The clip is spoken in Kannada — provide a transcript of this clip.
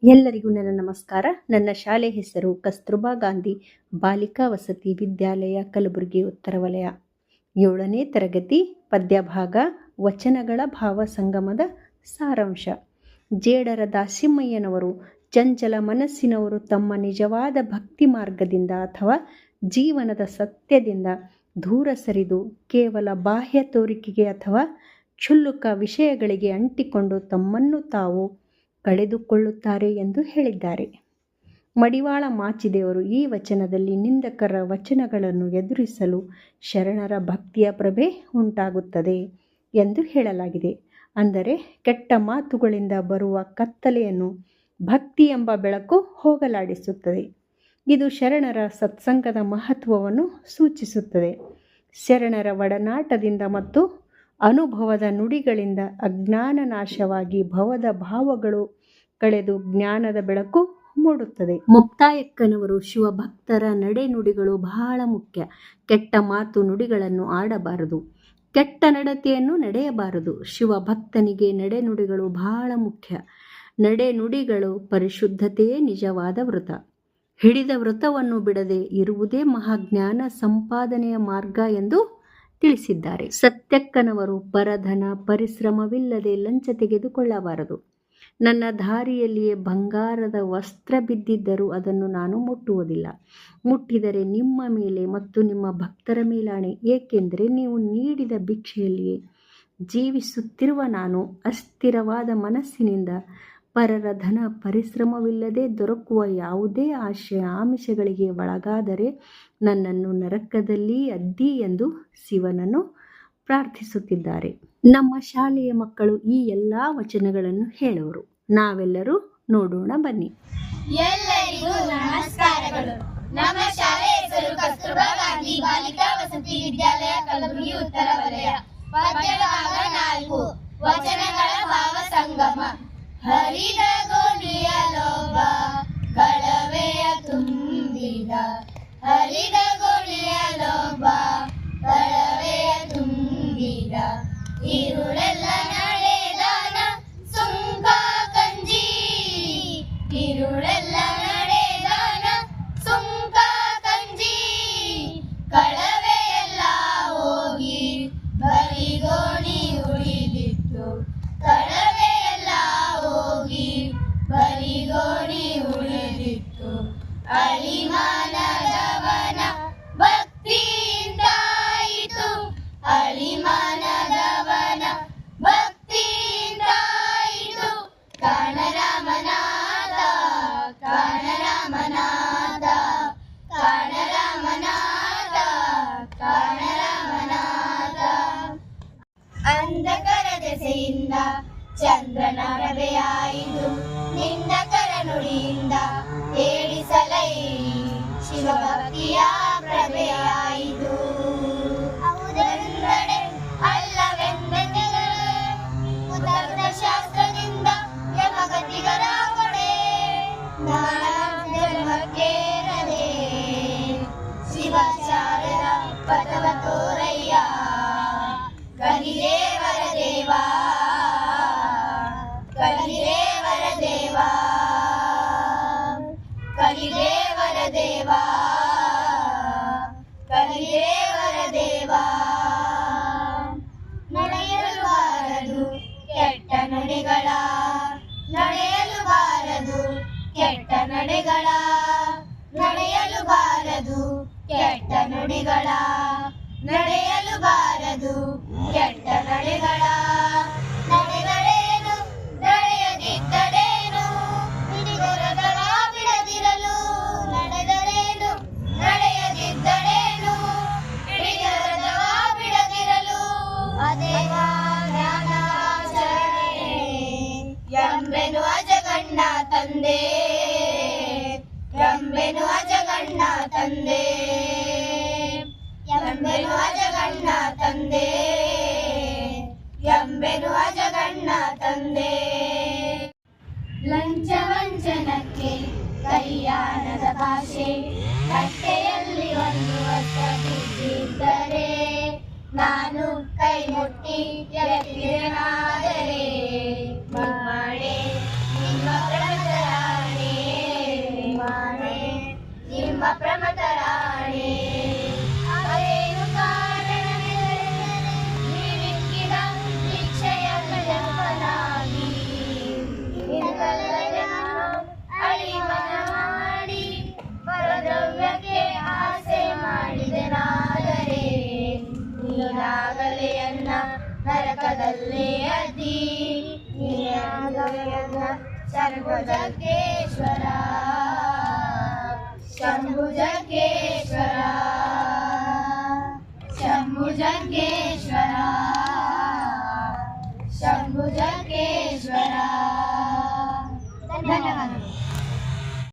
ಎಲ್ಲರಿಗೂ ನನ್ನ ನಮಸ್ಕಾರ. ನನ್ನ ಶಾಲೆ ಹೆಸರು ಕಸ್ತೂರ್ಬಾ ಗಾಂಧಿ ಬಾಲಿಕಾ ವಸತಿ ವಿದ್ಯಾಲಯ, ಕಲಬುರಗಿ, ಉತ್ತರ ವಲಯ. 7ನೇ ತರಗತಿ ಪದ್ಯಭಾಗ ವಚನಗಳ ಭಾವ ಸಂಗಮದ ಸಾರಾಂಶ. ಜೇಡರ ದಾಸಿಮಯ್ಯನವರು ಚಂಚಲ ಮನಸ್ಸಿನವರು ತಮ್ಮ ನಿಜವಾದ ಭಕ್ತಿ ಮಾರ್ಗದಿಂದ ಅಥವಾ ಜೀವನದ ಸತ್ಯದಿಂದ ದೂರ ಸರಿದು ಕೇವಲ ಬಾಹ್ಯ ತೋರಿಕೆಗೆ ಅಥವಾ ಕ್ಷುಲ್ಲಕ ವಿಷಯಗಳಿಗೆ ಅಂಟಿಕೊಂಡು ತಮ್ಮನ್ನು ತಾವು ಕಳೆದುಕೊಳ್ಳುತ್ತಾರೆ ಎಂದು ಹೇಳಿದ್ದಾರೆ. ಮಡಿವಾಳ ಮಾಚಿದೇವರು ಈ ವಚನದಲ್ಲಿ ನಿಂದಕರ ವಚನಗಳನ್ನು ಎದುರಿಸಲು ಶರಣರ ಭಕ್ತಿಯ ಪ್ರಭೆ ಉಂಟಾಗುತ್ತದೆ ಎಂದು ಹೇಳಲಾಗಿದೆ. ಅಂದರೆ ಕೆಟ್ಟ ಮಾತುಗಳಿಂದ ಬರುವ ಕತ್ತಲೆಯನ್ನು ಭಕ್ತಿ ಎಂಬ ಬೆಳಕು ಹೋಗಲಾಡಿಸುತ್ತದೆ. ಇದು ಶರಣರ ಸತ್ಸಂಗದ ಮಹತ್ವವನ್ನು ಸೂಚಿಸುತ್ತದೆ. ಶರಣರ ಒಡನಾಟದಿಂದ ಮತ್ತು ಅನುಭವದ ನುಡಿಗಳಿಂದ ಅಜ್ಞಾನ ನಾಶವಾಗಿ ಭವದ ಭಾವಗಳು ಕಳೆದು ಜ್ಞಾನದ ಬೆಳಕು ಮೂಡುತ್ತದೆ. ಮುಕ್ತಾಯಕ್ಕನವರು ಶಿವಭಕ್ತರ ನಡೆ ನುಡಿಗಳು ಬಹಳ ಮುಖ್ಯ. ಕೆಟ್ಟ ಮಾತು ನುಡಿಗಳನ್ನು ಆಡಬಾರದು, ಕೆಟ್ಟ ನಡತೆಯನ್ನು ನಡೆಯಬಾರದು. ಶಿವಭಕ್ತನಿಗೆ ನಡೆ ನುಡಿಗಳು ಬಹಳ ಮುಖ್ಯ. ನಡೆ ನುಡಿಗಳು ಪರಿಶುದ್ಧತೆಯೇ ನಿಜವಾದ ವ್ರತ. ಹಿಡಿದ ವ್ರತವನ್ನು ಬಿಡದೆ ಇರುವುದೇ ಮಹಾಜ್ಞಾನ ಸಂಪಾದನೆಯ ಮಾರ್ಗ ಎಂದು ತಿಳಿಸಿದ್ದಾರೆ. ಸತ್ಯಕ್ಕನವರು ಪರಧನ ಪರಿಶ್ರಮವಿಲ್ಲದೆ ಲಂಚ ತೆಗೆದುಕೊಳ್ಳಬಾರದು. ನನ್ನ ದಾರಿಯಲ್ಲಿಯೇ ಬಂಗಾರದ ವಸ್ತ್ರ ಬಿದ್ದಿದ್ದರೂ ಅದನ್ನು ನಾನು ಮುಟ್ಟುವುದಿಲ್ಲ. ಮುಟ್ಟಿದರೆ ನಿಮ್ಮ ಮೇಲೆ ಮತ್ತು ನಿಮ್ಮ ಭಕ್ತರ ಮೇಲಾಣೆ, ಏಕೆಂದರೆ ನೀವು ನೀಡಿದ ಭಿಕ್ಷೆಯಲ್ಲಿಯೇ ಜೀವಿಸುತ್ತಿರುವ ನಾನು ಅಸ್ಥಿರವಾದ ಮನಸ್ಸಿನಿಂದ ಪರರ ಧನ ಪರಿಶ್ರಮವಿಲ್ಲದೆ ದೊರಕುವ ಯಾವುದೇ ಆಮಿಷಗಳಿಗೆ ಒಳಗಾದರೆ ನನ್ನನ್ನು ನರಕದಲ್ಲಿ ಅದ್ದಿ ಎಂದು ಶಿವನನ್ನು ಪ್ರಾರ್ಥಿಸುತ್ತಿದ್ದಾರೆ. ನಮ್ಮ ಶಾಲೆಯ ಮಕ್ಕಳು ಈ ಎಲ್ಲ ವಚನಗಳನ್ನು ಹೇಳುವರು. ನಾವೆಲ್ಲರೂ ನೋಡೋಣ ಬನ್ನಿ. ಎಲ್ಲರಿಗೂ ನಮಸ್ಕಾರಗಳು. ನಮ್ಮ ಶಾಲೆ ಹೆಸರು ಕಸ್ತೂರ್ಬಾ ಗಾಂಧಿ ಬಾಲಿಕಾ ವಸತಿ ವಿದ್ಯಾಲಯ, ಕಲಬುರಗಿ, ಉತ್ತರ ವಲಯ. ಪದ್ಯಭಾಗ 4. ವಚನಗಳ ಭಾವ ಸಂಗಮ. ಹರಿದ ಗೋಣಿಯ ಲೋಭ ಕಳವೆಯ ತುಂಬಿದ, ಹರಿದ ಗೋಣಿಯ ಲೋಭ ಕಳವೆಯ ತುಂಬಿದ, ಇರುಳೆಲ್ಲ ನಡೆದಾನ ಸುಂಕ ಕಂಜಿ, ಇರುಳೆಲ್ಲ ನಡೆದಾನ ಸುಂಕ ಕಂಜಿ, ಕಳವೆಯೆಲ್ಲ ಹೋಗಿ ಬರಿಗೋಣಿ ಉಳಿದಿತ್ತು, ಕಳವೆಯೆಲ್ಲ ಹೋಗಿ ಬರಿಗೋಣಿ ಉಳಿದಿತ್ತು, ಅಳಿಮಾನದವನ ಭಕ್ತಿಯಿಂದಾಯಿತು, ಅಳಿಮಾನದವನ ಭಕ್ತಿಯಿಂದಾಯಿತು, ಕಾಣರಾಮನಾದ ಕಾಣರಾಮನಾದ ಕಾಣರಾಮನಾದ ಕಾಣರಾಮನಾದ. ಅಂಧಕರ ದೆಸೆಯಿಂದ ಚಂದ್ರನ ಪ್ರಭೆಯಾಯಿತು, ನಿಂದಕರ ನುಡಿಯಿಂದ ಏಡಿಸಲೈ ಶಿವಭಕ್ತಿಯ ಪ್ರಭೆಯಾಯಿತು. ಹೌದೆಂದಡೆ ಅಲ್ಲವೆಂದರೆ ಉದರ್ದ ಶಾಸ್ತ್ರದಿಂದ ಯಮಗತಿಗರ ಕೊಡೆ, ಜನ್ಮಕ್ಕೇರದೆ ಶಿವಾಚಾರ್ಯರ ಪಥವ ತೋರಯ್ಯ, ಕಲಿದೇವರ ದೇವ ಕಲಿದೇವರ ದೇವ ಕಲಿದೇವರ ದೇವ ಕಲಿದೇವರ ದೇವ. ನಡೆಯಲು ಬಾರದು ಕೆಟ್ಟ ನಡೆಗಳ, ನಡೆಯಲು ಬಾರದು ಕೆಟ್ಟ ನಡೆಗಳ, ನಡೆಯಲು ಬಾರದು ಕೆಟ್ಟ ನುಡಿಗಳ, ನಡೆಯಲು ಬಾರದು ಕೆಟ್ಟ ನಡೆಗಳ. ನಡೆಗಳೇನು ನಡೆಯದಿದ್ದಡೇನು, ಹಿಡಿದೊರಗಳ ಬಿಡದಿರಲು, ನಡೆದರೇನು ನಡೆಯದಿದ್ದಡೇನು, ಹಿಡಿದೊರಗಳ ಬಿಡದಿರಲು, ಅದೇವ ಜ್ಞಾನಾಚರಣೆ ಎಂಬೆನು ಅಜಗಣ್ಣ ತಂದೆ, ಎಂಬೆನು ಅಜಗಣ್ಣ ತಂದೆ, ಎಂಬೆನು ಅಜಗಣ್ಣ ತಂದೆ, ಎಂಬೆನು ಅಜಗಣ್ಣ ತಂದೆ. ಲಂಚ ವಂಚನಕ್ಕೆ ಕೈಯಾನದ ಭಾಷೆ, ಕಟ್ಟೆಯಲ್ಲಿ ಒಂದು ವರ್ಷ ಬಿದ್ದಿದ್ದರೆ ನಾನು ಕೈ ಮುಟ್ಟಿ ಎತ್ತಿದೆನಾದರೆ, ಮಮ್ಮಳೆ ನಿಮ್ಮ ಪ್ರಮದರಾಯ ನೀನಾಗಲೆಯನ್ನ ನರಕದಲ್ಲೇ ಅತಿ, ನೀನಾಗಲೆಯನ್ನ ಶಂಭುಜಗ್ಗೇಶ್ವರ, ಶಂಭುಜಗ್ಗೇಶ್ವರ, ಶಂಭುಜಗ್ಗೇಶ್ವರ.